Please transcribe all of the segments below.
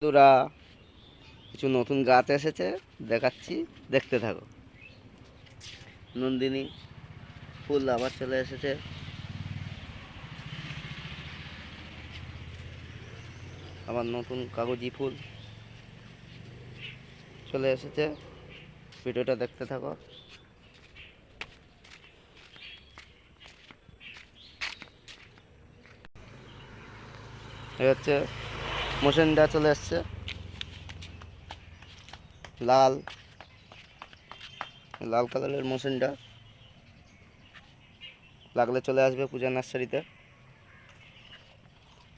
বন্ধুরা, কিছু নতুন গাছ এসেছে, দেখাচ্ছি, দেখতে থাকো। নন্দিনী ফুল আবার চলে এসেছে। আবার নতুন কাগজি ফুল চলে এসেছে। ভিডিওটা দেখতে থাকো। এই হচ্ছে মোসেন্ডা চলে এসছে, লাল লাল কালারের মোসেন্ডা। লাগলে চলে আসবে পূজা নার্সারিতে।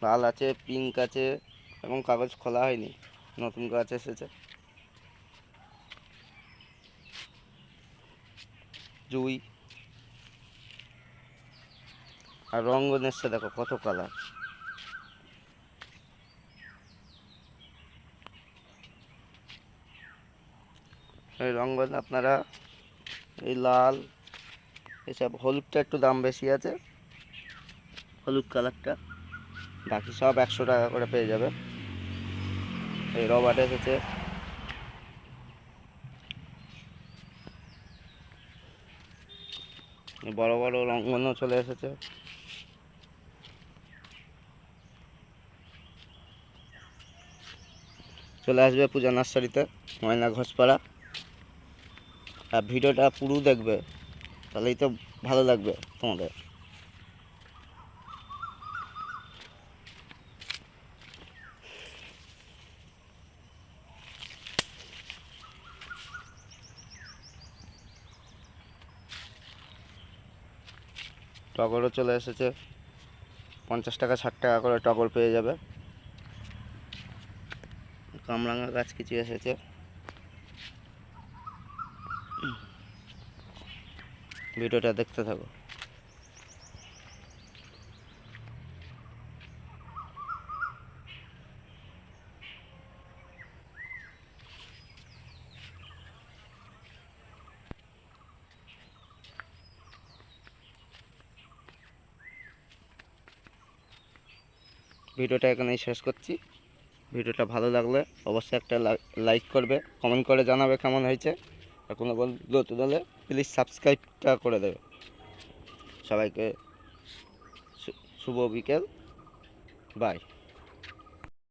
লাল আছে, পিঙ্ক আছে, এবং কাগজ খোলা হয়নি, নতুন গাছ এসেছে। জুই আর রঙ্গন এসছে, দেখো কত কালার। এই রঙ্গন আপনারা, এই লাল, এসব হলুদটা একটু দাম বেশি আছে, হলুদ কালারটা। বাকি সব 100 টাকা করে পেয়ে যাবে। এই রবার্ট এসেছে, বড় বড় রঙ্গনও চলে এসেছে। চলে আসবে পূজা নার্সারিতে, ময়না ঘোষপাড়া। আর ভিডিওটা পুরো দেখবে, তাহলেই তো ভালো লাগবে তোমাদের। টগরও চলে এসেছে, 50 টাকা 60 টাকা করে টগর পেয়ে যাবে। কামরাঙা গাছ কিছু এসেছে। ভিডিওটা দেখতে থাকো। ভিডিওটা এখানেই শেষ করছি। ভিডিওটা ভালো লাগলে অবশ্যই একটা লাইক করবে, কমেন্ট করে জানাবে কেমন হয়েছে। আর কোনো বন্ধু নতুন হলে প্লিজ সাবস্ক্রাইবটা করে দেবে। সবাইকে শুভ বিকেল, বাই।